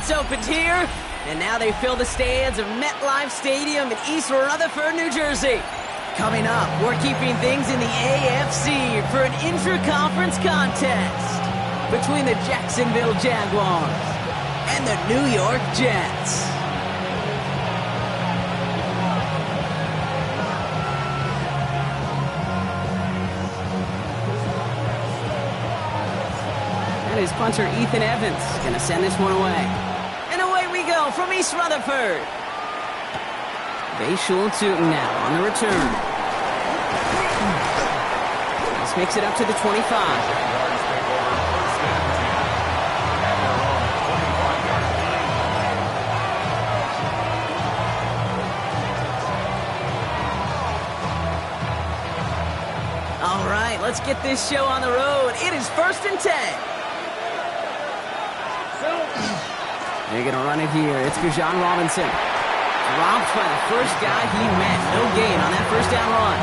floodgates opened here, and now they fill the stands of MetLife Stadium in East Rutherford, New Jersey. Coming up, we're keeping things in the AFC for an intra-conference contest between the Jacksonville Jaguars and the New York Jets. And his punter, Ethan Evans, going to send this one away. And away we go from East Rutherford. Bayshul Tootin now on the return. This makes it up to the 25. All right, let's get this show on the road. It is 1st and 10. They're going to run it here. It's Bijan Robinson. Dropped by the first guy he met. No gain on that first down run.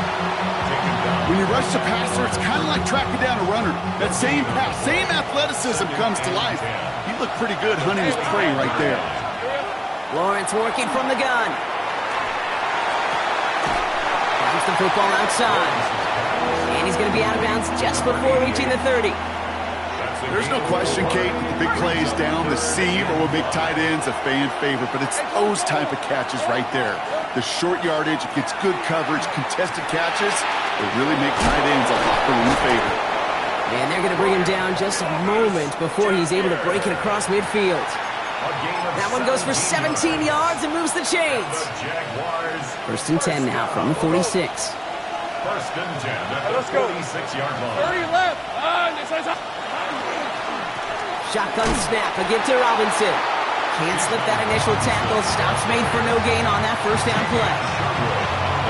When you rush the passer, it's kind of like tracking down a runner. That same pass, same athleticism comes to life. He looked pretty good hunting his prey right there. Lawrence working from the gun. Bounce the football outside. And he's going to be out of bounds just before reaching the 30. There's no question, Kate, that the big plays down the seam or with big tight ends a fan favorite, but it's those type of catches right there. The short yardage, it gets good coverage, contested catches, they really make tight ends a locker room favorite. And they're going to bring him down just a moment before he's able to break it across midfield. That one goes for 17 yards and moves the chains. 1st and 10 now from the 46. 1st and 10 at the 46-yard line. 30 left. Shotgun snap again to Robinson. Can't slip that initial tackle. Stops made for no gain on that first down play.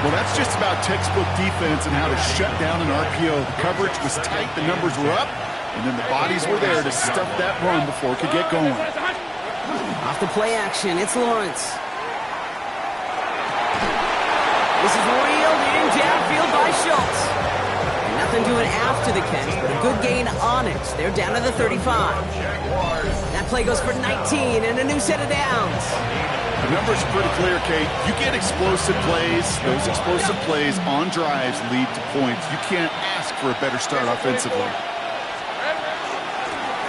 Well, that's just about textbook defense and how to shut down an RPO. The coverage was tight, the numbers were up, and then the bodies were there to stuff that run before it could get going. Off the play action, it's Lawrence. This is reeled in downfield by Schultz. Nothing doing after the catch, but a good gain on it. They're down to the 35. That play goes for 19 and a new set of downs. The numbers are pretty clear, Kate. You get explosive plays. Those explosive plays on drives lead to points. You can't ask for a better start offensively.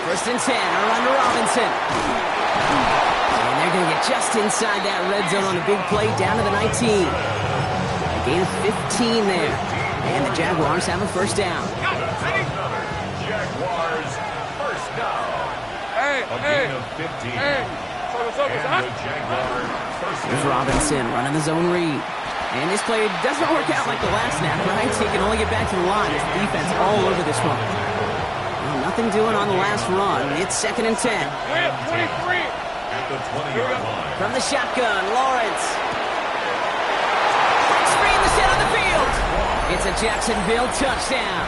1st and 10, a run to Robinson. And they're going to get just inside that red zone on the big play, down to the 19. A gain of 15 there. And the Jaguars have a first down. Jaguars first down. A gain of 15. And the Jaguars first down. There's Robinson running the zone read. And this play doesn't work out like the last snap, right? He can only get back to the line. His defense all over this one. Well, nothing doing on the last run. It's 2nd and 10. 23. At the 20-yard line. From the shotgun, Lawrence. Quick screen to set on the field. It's a Jacksonville touchdown.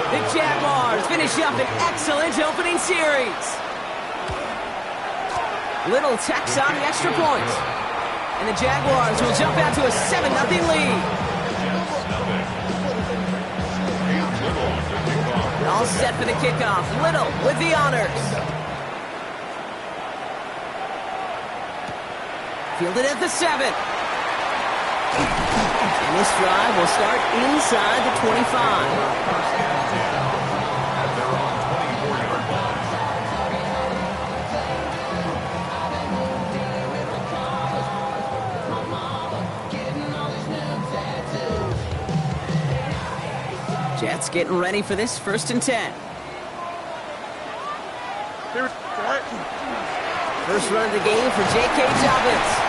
The Jaguars finish up an excellent opening series. Little tacks on the extra point. And the Jaguars will jump out to a 7-0 lead. All set for the kickoff. Little with the honors. Fielded at the 7. And this drive will start inside the 25. Jets getting ready for this 1st and 10. First run of the game for J.K. Dobbins.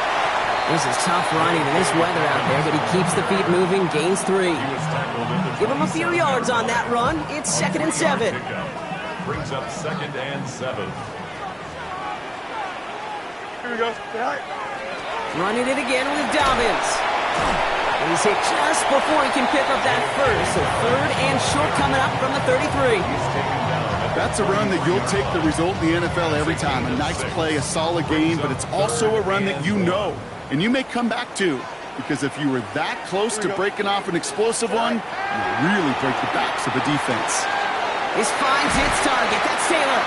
This is tough running in this weather out there, but he keeps the feet moving, gains 3. Give him a few yards on that run. It's 2nd and 7. Brings up 2nd and 7. Here we go. Running it again with Dobbins. And he's hit just before he can pick up that first. So 3rd and short coming up from the 33. That's a run that you'll take the result in the NFL every time. A nice play, a solid game, but it's also a run that you know and you may come back to, because if you were that close to breaking off an explosive one, you really break the backs of the defense. This finds its target. That's Taylor.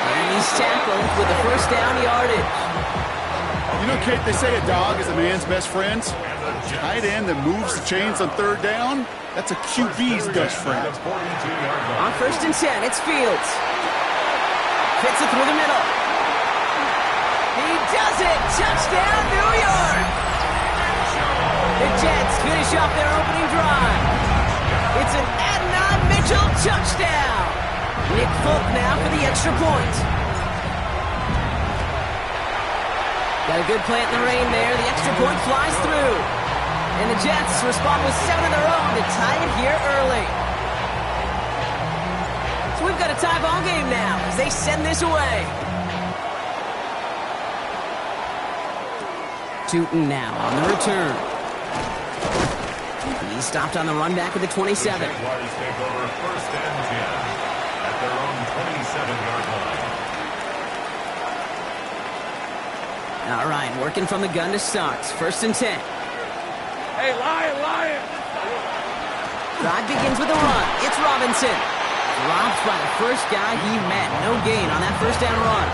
And he's tackled with the first first-down yardage. You know, Kate, they say a dog is a man's best friend. Tight end that moves the chains on third down, that's a QB's best friend. On 1st and 10, it's Fields. Fits it through the middle. He does it! Touchdown, New York! The Jets finish off their opening drive. It's an Adnan Mitchell touchdown. Nick Folk now for the extra point. Got a good plant in the rain there. The extra point flies through. And the Jets respond with 7 of their own to tie it here early. So we've got a tie ball game now as they send this away. Tootin now on the return. He's stopped on the run back at the 27. The Jaguars take over 1st and 10 at their own 27-yard line. All right, working from the gun to start. 1st and 10. Hey, Lion! Drive begins with a run. It's Robinson. Dropped by the first guy he met. No gain on that first down run.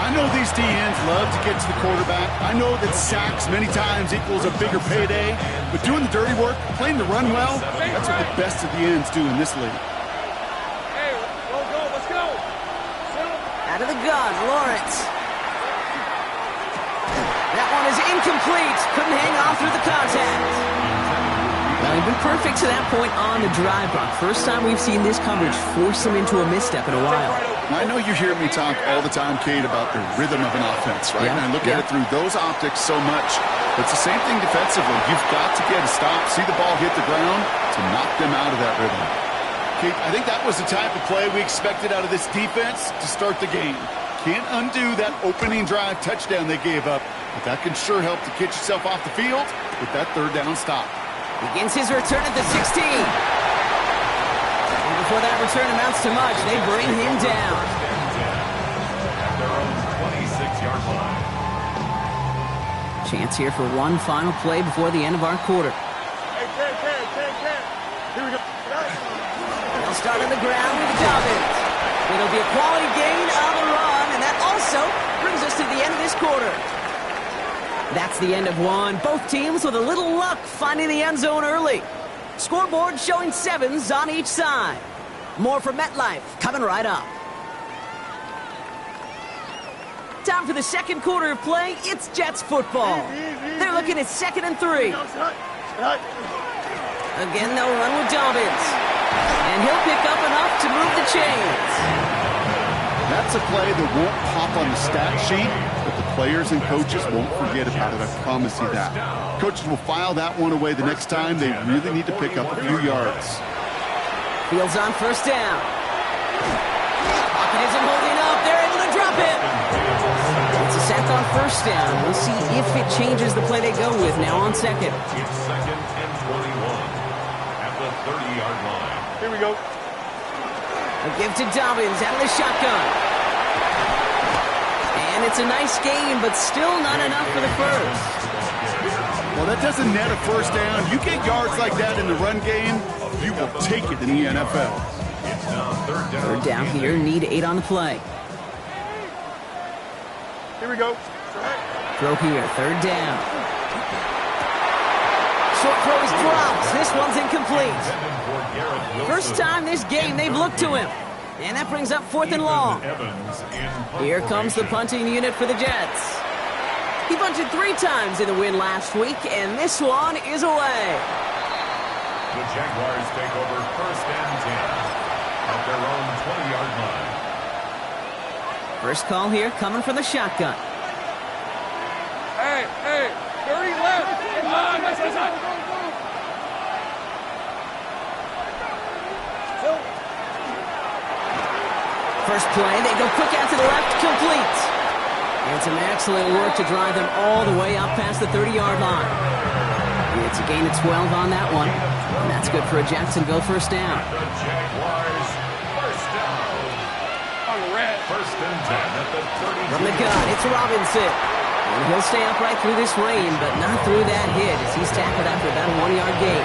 I know these DNs love to get to the quarterback. I know that sacks many times equals a bigger payday. But doing the dirty work, playing the run well, that's what the best of the ends do in this league. Hey, let's go! Out of the gun, Lawrence. That one is incomplete. Couldn't hang on through the contact. Well, he's been perfect to that point on the drive, Brock. First time we've seen this coverage force him into a misstep in a while. I know you hear me talk all the time, Kate, about the rhythm of an offense, right? Yeah, And I look at it through those optics so much. But it's the same thing defensively. You've got to get a stop, see the ball hit the ground to knock them out of that rhythm. Kate, I think that was the type of play we expected out of this defense to start the game. Can't undo that opening drive touchdown they gave up, but that can sure help to get yourself off the field with that third down stop. Begins his return at the 16. And before that return amounts to much, they bring him down. At their own 26-yard line. Chance here for one final play before the end of our quarter. Hey, Ken. Here we go. They'll start on the ground with Dobbins. It'll be a quality gain on the run, and that also brings us to the end of this quarter. That's the end of one. Both teams with a little luck finding the end zone early. Scoreboard showing 7s on each side. More from MetLife coming right up. Time for the second quarter of play. It's Jets football. They're looking at 2nd and 3. Again, they'll run with Dobbins. And he'll pick up enough to move the chains. That's a play that won't pop on the stat sheet, but the players and coaches won't forget about it. I promise you that. Coaches will file that one away the next time they really need to pick up a few yards. Fields on 1st down. Pocket isn't holding up. They're able to drop it. It's a sack on 1st down. We'll see if it changes the play they go with now on 2nd. It's 2nd and 21 at the 30-yard line. Here we go. A give to Dobbins out of the shotgun. And it's a nice gain, but still not enough for the first. Well, that doesn't net a first down. You get yards like that in the run game, you will take it in the NFL. It's now 3rd down. Third down here, need 8 on the play. Here we go. Throw here, 3rd down. Short throw is dropped. This one's incomplete. First time this game they've looked to him. And that brings up 4th and long. Here comes the punting unit for the Jets. He punted 3 times in the win last week, and this one is away. The Jaguars take over 1st and 10 at their own 20-yard line. First call here coming from the shotgun. Hey, 30 left. Come on, that's First play, they go quick out to the left, complete. And some excellent work to drive them all the way up past the 30-yard line. It's a gain of 12 on that one. And that's good for a Jacksonville first down. The Jaguars first down. on red. 1st and 10 at the 32. From the gun, it's Robinson. And he'll stay upright through this rain, but not through that hit as he's tackled after about a 1-yard gain.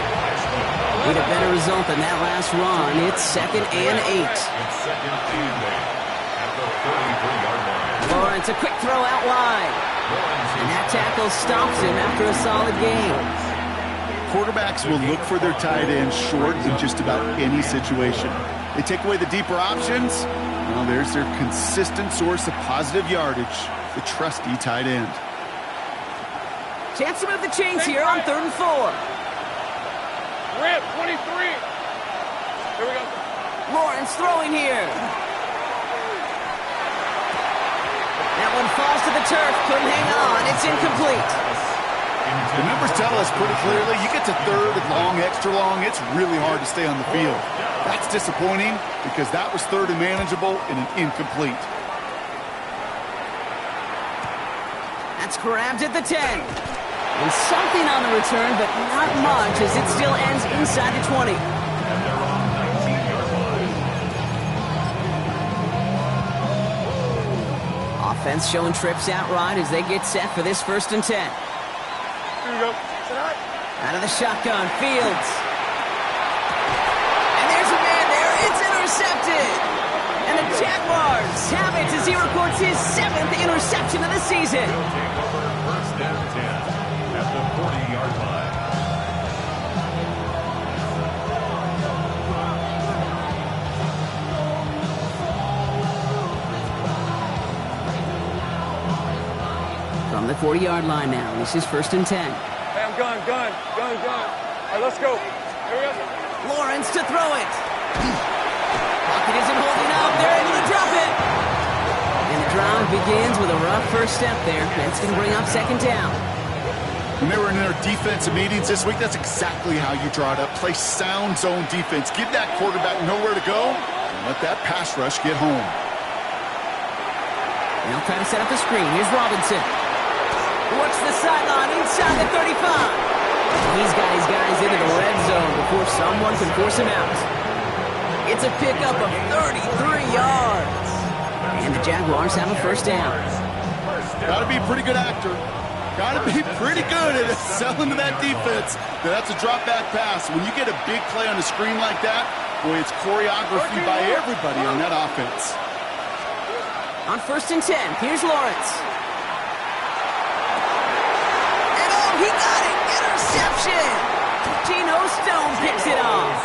Need a better result than that last run. It's 2nd and 8. It's 2nd and 8 at the 33-yard line. Lawrence Lawrence, a quick throw out wide. And that tackle stops him after a solid gain. Quarterbacks will look for their tight end short in just about any situation. They take away the deeper options. Well, there's their consistent source of positive yardage, the trusty tight end. Chance to move the chains here on 3rd and 4. Rip, 23. Here we go. Lawrence throwing here. That one falls to the turf. Couldn't hang on. It's incomplete. The numbers tell us pretty clearly, you get to 3rd and long, extra long, it's really hard to stay on the field. That's disappointing because that was 3rd and manageable and an incomplete. That's grabbed at the 10. And something on the return, but not much as it still ends inside the 20. Offense showing trips out right as they get set for this 1st and 10. Here we go. Out of the shotgun, Fields. And there's a man there. It's intercepted. And the Jaguars have it as he records his 7th interception of the season. He'll take over 1st and 10 at the 40-yard line. From the 40-yard line now, this is 1st and 10. Hey, I'm gun. All right, let's go. Here we go. Lawrence to throw it. Pocket isn't holding up. They're able to drop it. And the drive begins with a rough first step there. That's going to bring up 2nd down. When they were in their defensive meetings this week, that's exactly how you draw it up. Play sound zone defense. Give that quarterback nowhere to go and let that pass rush get home. They'll try to set up the screen. Here's Robinson. Works the sideline inside the 35. He's got his guys into the red zone before someone can force him out. It's a pickup of 33 yards. And the Jaguars have a 1st down. Got to be a pretty good actor. Got to be pretty good at selling to that defense. That's a drop back pass. When you get a big play on the screen like that, boy, it's choreography by everybody on that offense. On 1st and 10, here's Lawrence. And oh, he got it! Interception! Geno Stone picks it off.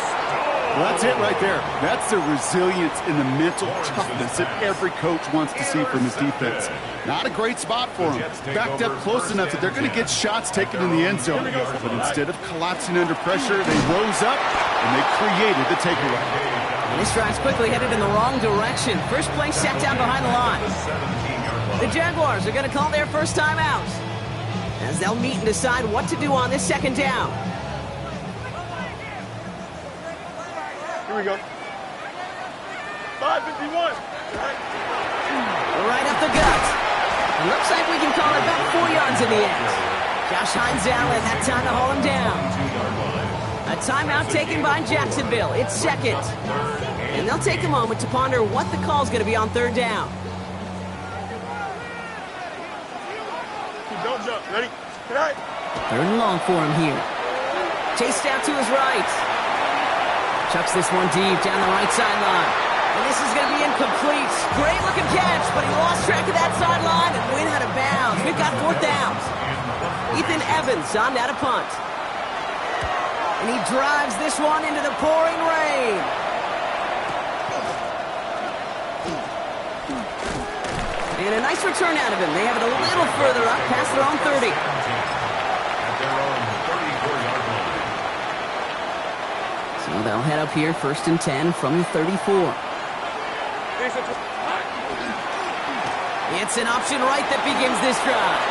Well, that's it right there. That's the resilience and the mental toughness that every coach wants to see from his defense. Not a great spot for them. Backed up close enough that they're going to get shots taken in the end zone. But instead of collapsing under pressure, they rose up and they created the takeaway. And this drive's quickly headed in the wrong direction. First play set down behind the line. The Jaguars are going to call their first time out as they'll meet and decide what to do on this 2nd down. Here we go. 551. Right up the gut. It looks like we can call it about 4 yards in the end. Josh Hines Allen had time to haul him down. A timeout taken by Jacksonville. It's 2nd. And they'll take a moment to ponder what the call's going to be on 3rd down. Don't jump. Ready? Tonight. 3rd and long for him here. Chased out to his right. Chucks this one deep down the right sideline. And this is going to be incomplete. Great looking catch, but he lost track of that sideline and went out of bounds. We've got 4th down. Ethan Evans on that a punt. And he drives this one into the pouring rain. And a nice return out of him. They have it a little further up past their own 30. So they'll head up here 1st and 10 from the 34. It's an option right that begins this drive.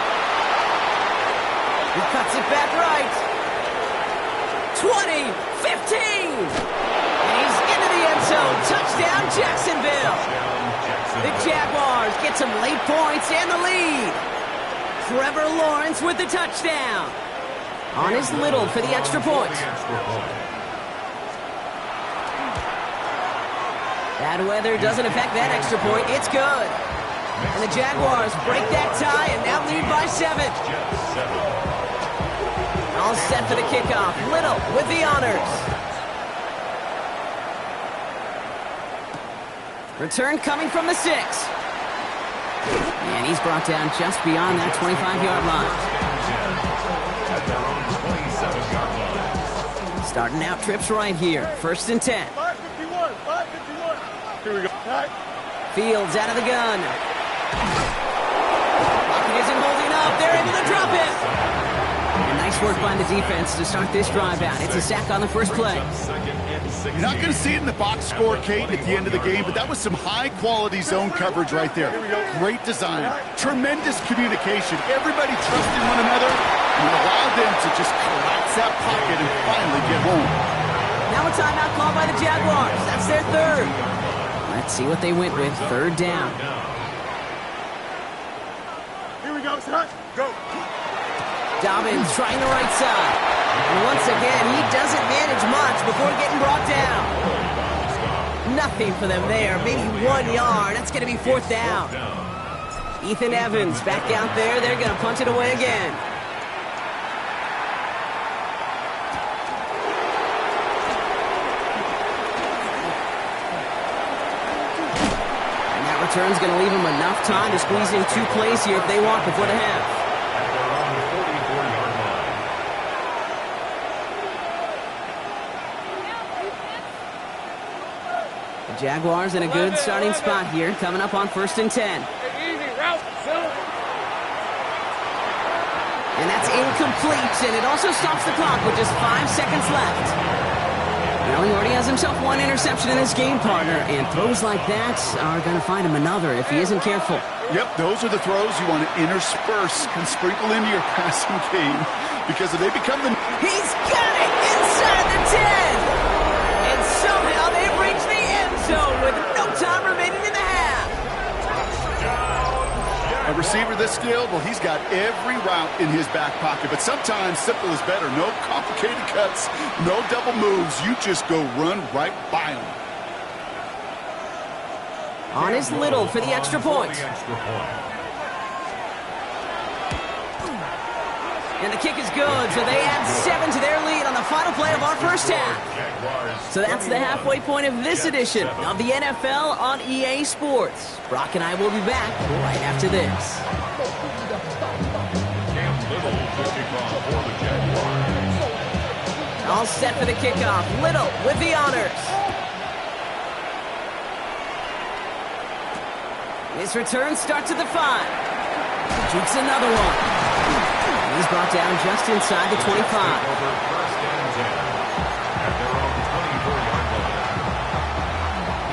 He cuts it back right. 20, 15. And he's into the end zone. Touchdown, Jacksonville. The Jaguars get some late points and the lead. Trevor Lawrence with the touchdown. On his little for the extra point. Bad weather doesn't affect that extra point. It's good. And the Jaguars break that tie and now lead by 7. All set for the kickoff. Little with the honors. Return coming from the 6. And he's brought down just beyond that 25-yard line. At their own 27-yard line. Starting out trips right here. 1st and 10. 551. 551. Here we go. Fields out of the gun. Pocket isn't holding up. They're able to drop it. And nice work by the defense to start this drive out. It's a sack on the first play. You're not going to see it in the box score, Kate, at the end of the game, but that was some high-quality zone coverage right there. Great design. Tremendous communication. Everybody trusting one another, and it allowed them to just collapse that pocket and finally get home. Now a timeout called by the Jaguars. That's their third. Let's see what they went with. 3rd down. Here we go, son. Go. Dobbins trying the right side. And once again, he doesn't manage much before getting brought down. Nothing for them there. Maybe 1 yard. That's going to be 4th down. Ethan Evans back out there. They're going to punt it away again. And that return's going to leave them enough time to squeeze in 2 plays here if they want before the half. Jaguars in a good starting spot here, coming up on 1st and 10. Easy route, son. And that's incomplete, and it also stops the clock with just 5 seconds left. Well, he already has himself 1 interception in this game, partner, and throws like that are going to find him another if he isn't careful. Yep, those are the throws you want to intersperse and sprinkle into your passing game, because if they become the... He's got it inside the 10! And somehow they've reached the end zone with no time remaining in the half. A receiver this skilled, well, he's got every route in his back pocket, but sometimes simple is better. No complicated cuts, no double moves. You just go run right by him. On is Little for the extra point. And the kick is good, so they add 7 to their lead on the final play of our first half. So that's the halfway point of this edition of the NFL on EA Sports. Brock and I will be back right after this. All set for the kickoff. Little with the honors. His return starts at the 5. Jukes another one. He's brought down just inside the 25.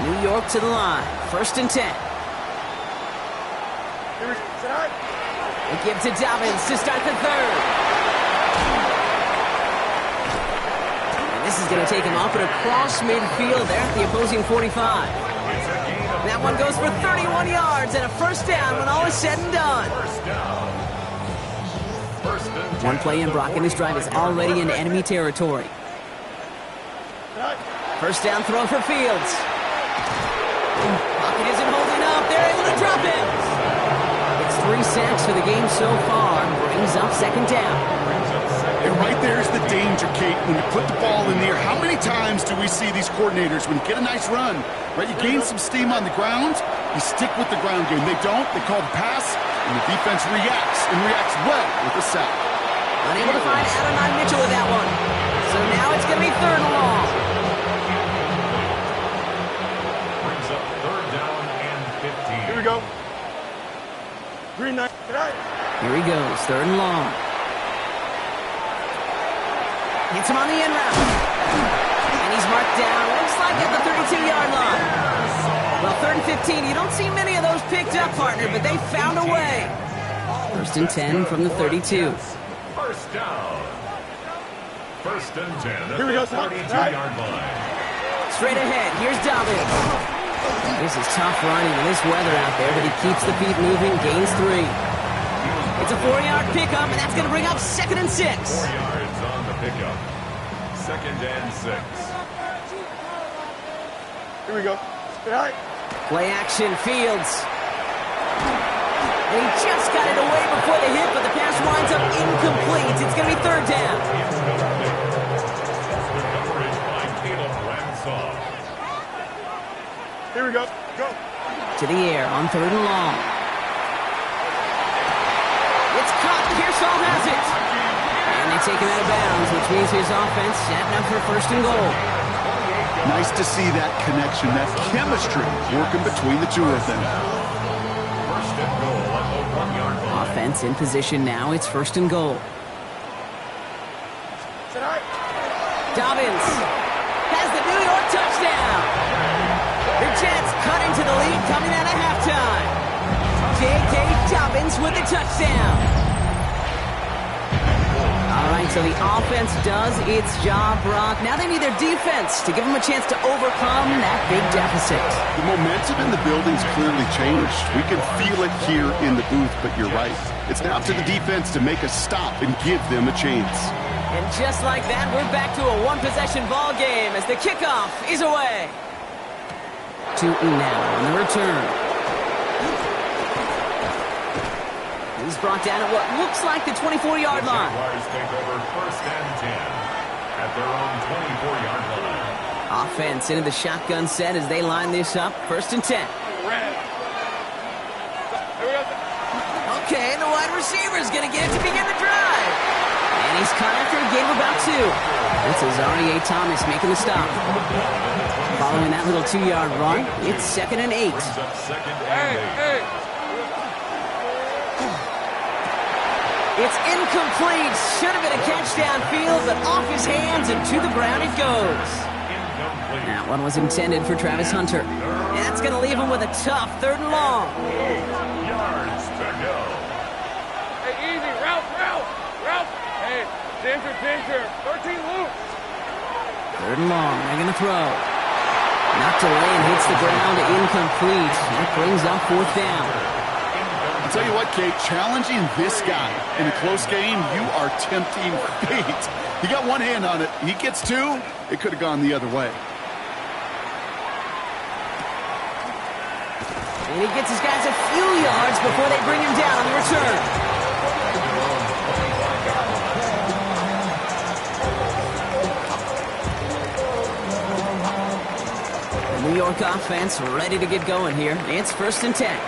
New York to the line. 1st and 10. They give to Dobbins to start the 3rd. And this is going to take him off and across midfield there at the opposing 45. That one goes for 31 yards and a 1st down when all is said and done. 1 play in, Brock, and his drive is already in enemy territory. 1st down throw for Fields. Pocket isn't holding up. They're able to drop it. It's 3 sacks for the game so far. Brings up 2nd down. And right there's the danger, Kate, when you put the ball in the air. How many times do we see these coordinators, when you get a nice run, right, you gain some steam on the ground, you stick with the ground game. They don't, they call the pass, and the defense reacts, and reacts well with the sack. Unable to find Adonai Mitchell with that one. So now it's going to be 3rd and long. Brings up 3rd down and 15. Here we go. Green knight. Here he goes, 3rd and long. Hits him on the end route. And he's marked down, looks like at the 32-yard line. Well, 3rd and 15, you don't see many of those picked up, partner, but they found a way. 1st and 10 from the 32. 1st down. 1st and 10 Here we go, at the 32-yard line. Straight ahead, here's Dobbins. This is tough running in this weather out there, but he keeps the feet moving, gains 3. It's a 4-yard pickup, and that's going to bring up 2nd and 6. 4 yards on the pickup. 2nd and 6. Here we go. Play action, Fields. And he just got it away before the hit, but the pass winds up incomplete. It's going to be 3rd down. Here we go. Go. To the air on 3rd and long. take him out of bounds, which means his offense setting up for first and goal. Nice to see that connection, that chemistry working between the two of them. First and goal at the 1-yard line. Offense in position now. It's first and goal. Dobbins has the New York touchdown. The Jets cut into the lead coming out of halftime. J.K. Dobbins with the touchdown. All right, so the offense does its job, Brock. Now they need their defense to give them a chance to overcome that big deficit. The momentum in the building's clearly changed. We can feel it here in the booth, but you're right. It's now up to the defense to make a stop and give them a chance. And just like that, we're back to a one-possession ball game as the kickoff is away. Tootin now on the return. He's brought down at what looks like the 24-yard line. Jaguars take over first and 10 at their own 24-yard line. Offense into the shotgun set as they line this up. First and 10. Okay, the wide receiver's going to get it to begin the drive. And he's caught after a gain of about 2. It's Azareye'h Thomas making the stop. Following that little 2-yard run, it's second and 8. Brings up second and 8. It's incomplete. Should have been a catch downfield, but off his hands and to the ground it goes. Incomplete. That one was intended for Travis Hunter. And that's going to leave him with a tough 3rd and long. 8 yards to go. Hey, easy. Ralph. Hey, Ginger. 13 loose. 3rd and long. Making the throw. Knocked away and hits the ground. Incomplete. That brings up 4th down. I'll tell you what, Kate, challenging this guy in a close game, you are tempting fate. He got one hand on it. He gets 2. It could have gone the other way. And he gets his guys a few yards before they bring him down on the return. The New York offense ready to get going here. It's first and 10.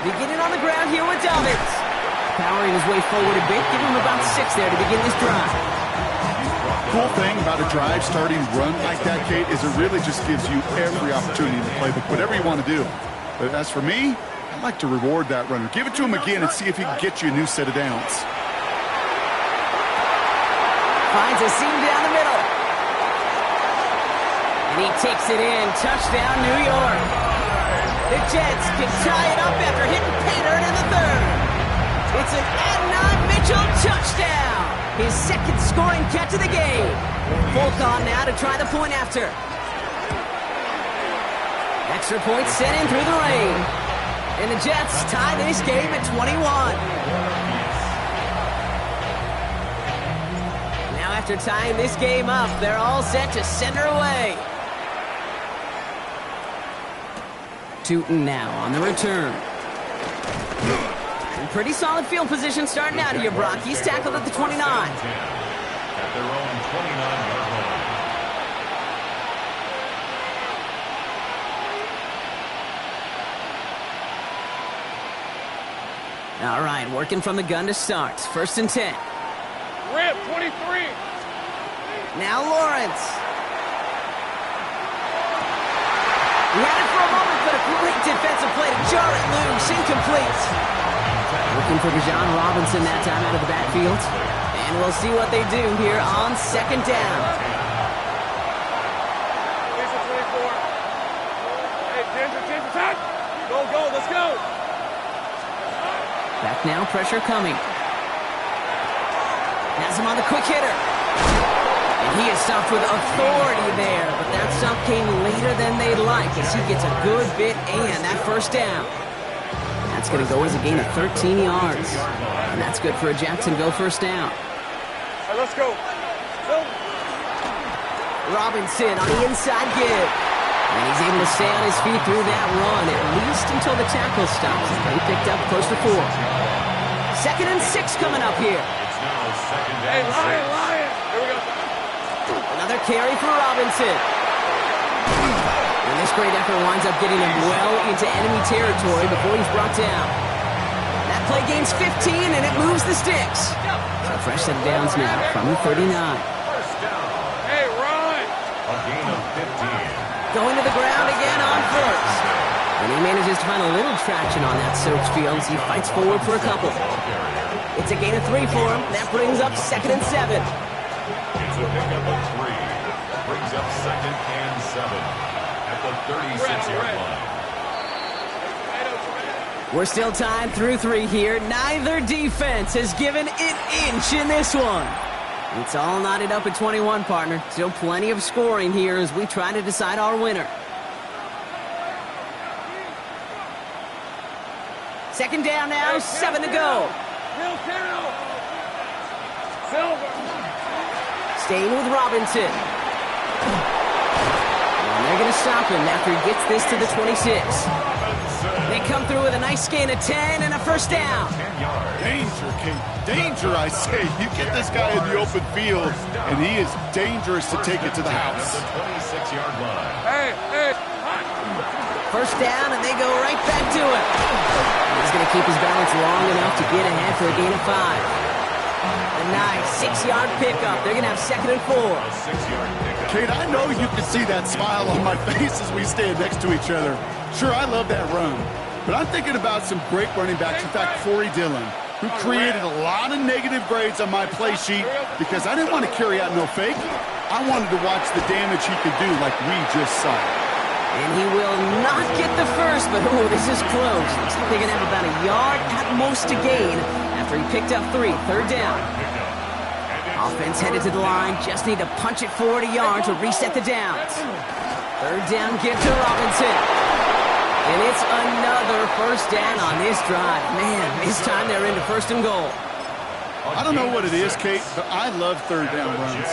Beginning on the ground here with Dobbins. Powering his way forward a bit, giving him about 6 there to begin this drive. Cool thing about a drive starting run like that, Kate, is it really just gives you every opportunity in the playbook, whatever you want to do. But as for me, I'd like to reward that runner. Give it to him again and see if he can get you a new set of downs. Finds a seam down the middle. And he takes it in. Touchdown, New York. The Jets can tie it up after hitting Pater in the 3rd. It's an Adnan Mitchell touchdown. His 2nd scoring catch of the game. Fulcon now to try the point after. Extra point sent in through the rain. And the Jets tie this game at 21. Now after tying this game up, they're all set to send her away. Tootin now on the return. And pretty solid field position starting out here, Brock. He's tackled at the 29. At their own 29-yard line. All right, working from the gun to start. First and 10. Rip, 23. Now Lawrence. He had it for a moment, but a great defensive play to jar it loose. Incomplete. Looking for Bijan Robinson that time out of the backfield. And we'll see what they do here on 2nd down. Lisa, 24. Hey, Ginger, touch. Go, let's go. Back now, pressure coming. Has him on the quick hitter. And he is stopped with authority there, but that stop came later than they'd like as he gets a good bit and that 1st down. That's going to go as a gain of 13 yards. And that's good for a Jacksonville 1st down. All right, let's go. Robinson on the inside give. And he's able to stay on his feet through that run, at least until the tackle stops. They picked up close to 4. 2nd and 6 coming up here. It's now second Hey, and Lion. Here we go. Another carry for Robinson. And this great effort winds up getting him well into enemy territory before he's brought down. That Play gains 15, and it moves the sticks. So fresh set of downs now from the 39. First down. Hey, run! A gain of 15. Going to the ground again on first. And he manages to find a little traction on that search field as he fights forward for a couple. It's a gain of 3 for him. That brings up 2nd and 7. It's a pickup of 3. Brings up 2nd and 7 at the 36-yard line. We're still tied through 3 here. Neither defense has given an inch in this one. It's all knotted up at 21, partner. Still plenty of scoring here as we try to decide our winner. 2nd down now, 7 to go. Silver. Staying with Robinson. And they're going to stop him after he gets this to the 26. They come through with a nice gain of 10 and a first down. Danger, Kate. Danger, I say. You get this guy in the open field, and he is dangerous to take it to the house. The 26-yard line. Hey. First down, and they go right back to it. He's going to keep his balance long enough to get ahead for a gain of 5. A nice 6-yard pickup. They're going to have 2nd and 4. A 6-yard pickup. Kate, I know you can see that smile on my face as we stand next to each other. Sure, I love that run, but I'm thinking about some great running backs. In fact, Corey Dillon, who created a lot of negative grades on my play sheet because I didn't want to carry out no fake. I wanted to watch the damage he could do like we just saw. And he will not get the first, but oh, this is close. Looks like they're going to have about a yard at most to gain after he picked up 3. 3rd down. Offense headed to the line. Just need to punch it forward a yard to reset the downs. 3rd down give to Robinson. And it's another first down on this drive. Man, this time they're into 1st and goal. I don't know what it is, Kate, but I love 3rd down runs.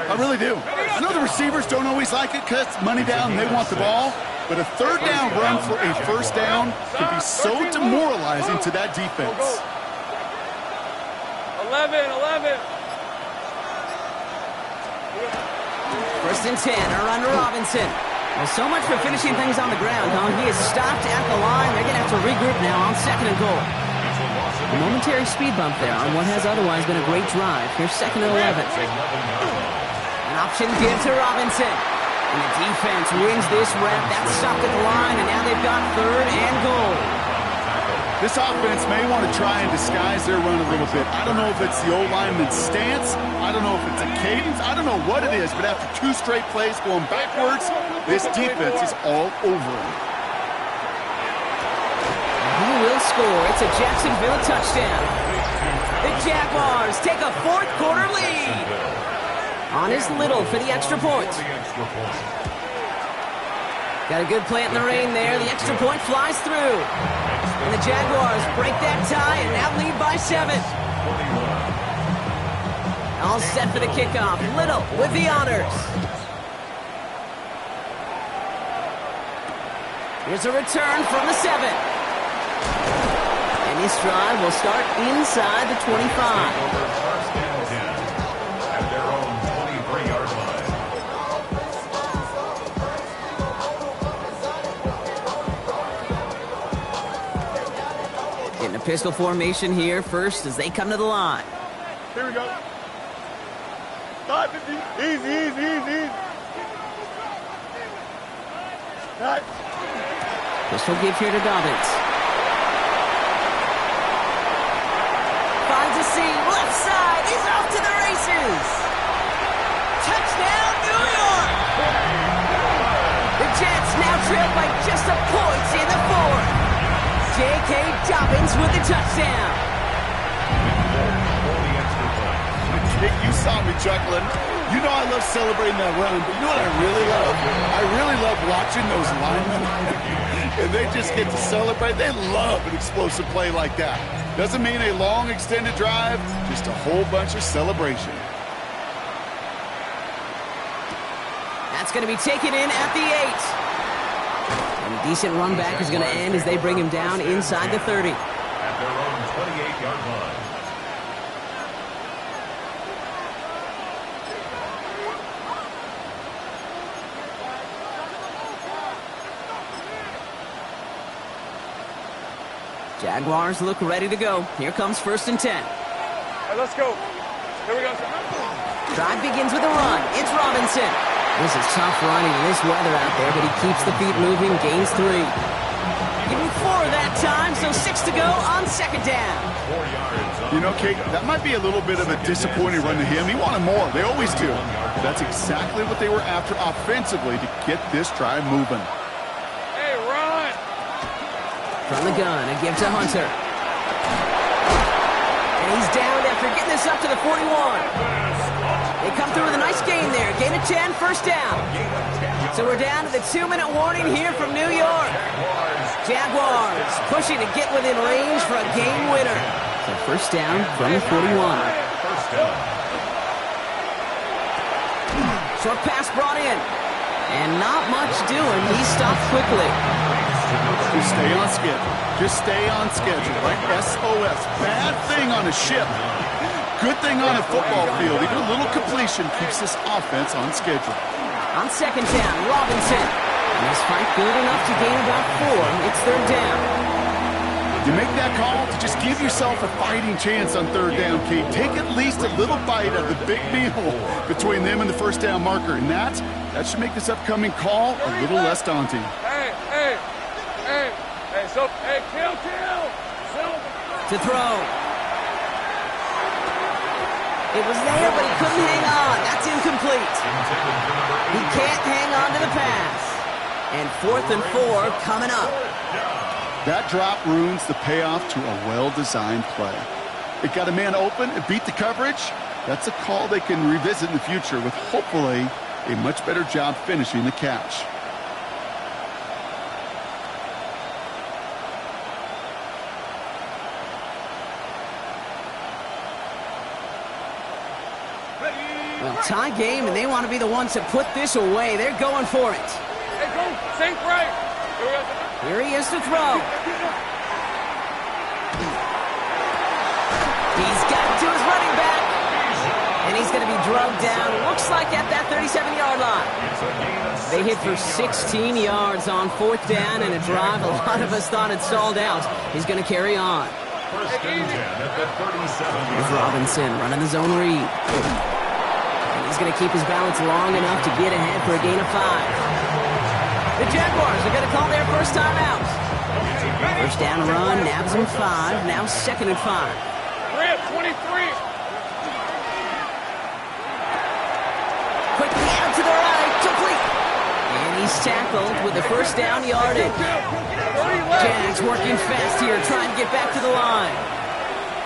I really do. I know the receivers don't always like it because money down, they want the ball. But a 3rd down run for a first down can be so demoralizing to that defense. 11. 1st and 10, a run to Robinson. Well, so much for finishing things on the ground, huh? He is stopped at the line. They're going to have to regroup now on 2nd and goal. A momentary speed bump there on what has otherwise been a great drive. Here's 2nd and 11. An option give to Robinson. And the defense wins this rep. That's stopped at the line, and now they've got 3rd and goal. This offense may want to try and disguise their run a little bit. I don't know if it's the old lineman's stance. I don't know if it's a cadence. I don't know what it is, but after 2 straight plays going backwards, this defense is all over him. Who will score? It's a Jacksonville touchdown. The Jaguars take a 4th quarter lead. On is Little for the extra point. Got a good play in the rain there. The extra point flies through. And the Jaguars break that tie and now lead by 7. All set for the kickoff. Little with the honors. Here's a return from the 7. And this drive will start inside the 25. First and 10 at their own 23-yard line. Getting a pistol formation here first as they come to the line. Here we go. 550. Easy. Right. Pistol give here to Dobbins. Finds a seam, left side, he's off to the races. Touchdown, New York! The Jets now trail by just a point in the 4th. J.K. Dobbins with the touchdown. You saw me chuckling. You know I love celebrating that run, but you know what I really love? I really love watching those linemen. And they just get to celebrate. They love an explosive play like that. Doesn't mean a long extended drive, just a whole bunch of celebration. That's going to be taken in at the 8. And a decent run back is going to end as they bring him down inside the 30. At their own 28-yard line. Jaguars look ready to go. Here comes 1st and 10. Hey, let's go. Here we go. Drive begins with a run. It's Robinson. This is tough running in this weather out there, but he keeps the feet moving, gains 3. Give him 4 that time, so 6 to go on 2nd down. 4 yards. You know, Kate, that might be a little bit of a disappointing run to him. He wanted more. They always do. But that's exactly what they were after offensively to get this drive moving. Hey, run. From the gun, a give to Hunter. And he's down after getting this up to the 41. They come through with a nice gain there. Gain of 10, 1st down. So we're down to the 2-minute warning here from New York. Jaguars pushing to get within range for a game winner. So 1st down from the 41. Short pass brought in. And not much doing. He stopped quickly. Just stay on schedule. Just stay on schedule. Like SOS. Bad thing on a ship. Good thing on a football field. Even a little completion keeps this offense on schedule. On 2nd down, Robinson. And this fight good enough to gain about 4. It's 3rd down. You make that call to just give yourself a fighting chance on 3rd down, Kate. Take at least a little bite of the big meal between them and the 1st down marker. And that should make this upcoming call a little less daunting. Hey, kill. To throw. It was there, but he couldn't hang on. That's incomplete. He can't hang on to the pass. And 4th and 4 coming up. That drop ruins the payoff to a well-designed play. It got a man open, it beat the coverage. That's a call they can revisit in the future with hopefully a much better job finishing the catch. Well, tie game, and they want to be the ones to put this away. They're going for it. Hey, go. Sink right. Here he is to throw. He's got to his running back. And he's going to be drugged down. Looks like at that 37-yard line. They hit for 16 yards on 4th down and a drive. A lot of us thought it stalled out. He's going to carry on. 1st and 10 at the 37. Here's Robinson running the zone read. He's going to keep his balance long enough to get ahead for a gain of 5. The Jaguars are going to call their 1st time out. 1st down run, nabs him 5. Now 2nd and 5. Rip, 23. Quickly out to the right, complete. And he's tackled with the 1st down yardage. Jags working fast here, trying to get back to the line.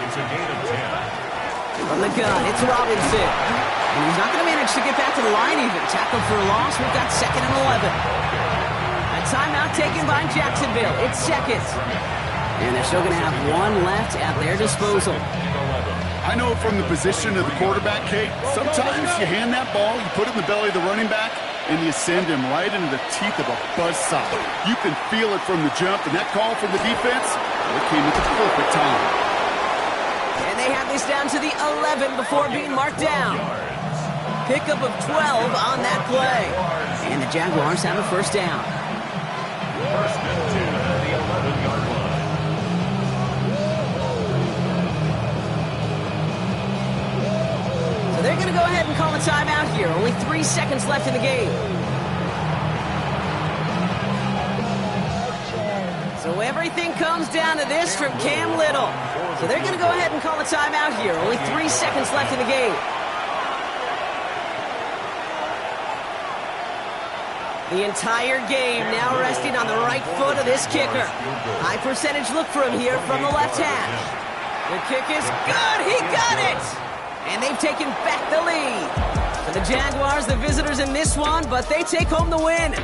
It's a gain of 10. From the gun, it's Robinson. And he's not going to manage to get back to the line even. Tackled for a loss. We've got 2nd and 11. A timeout taken by Jacksonville. It's 2nd. And they're still going to have 1 left at their disposal. I know from the position of the quarterback, Kate, sometimes you hand that ball, you put it in the belly of the running back, and you send him right into the teeth of a buzzsaw. You can feel it from the jump, and that call from the defense, it came at the perfect time. And they have this down to the 11 before being marked down. Pickup of 12 on that play. And the Jaguars have a 1st down. 1st and 10 at the 11-yard line. So they're going to go ahead and call a timeout here. Only 3 seconds left in the game. So everything comes down to this from Cam Little. So they're going to go ahead and call a timeout here. Only 3 seconds left in the game. The entire game now resting on the right foot of this kicker. High percentage look for him here from the left hash. The kick is good. He got it. And they've taken back the lead. For the Jaguars, the visitors in this one, but they take home the win.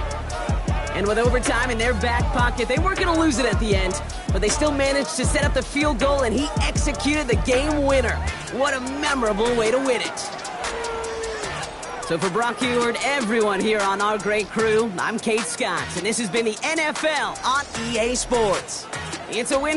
And with overtime in their back pocket, they weren't going to lose it at the end, but they still managed to set up the field goal, and he executed the game winner. What a memorable way to win it. So for Brock Eward, everyone here on our great crew, I'm Kate Scott, and this has been the NFL on EA Sports. It's a win for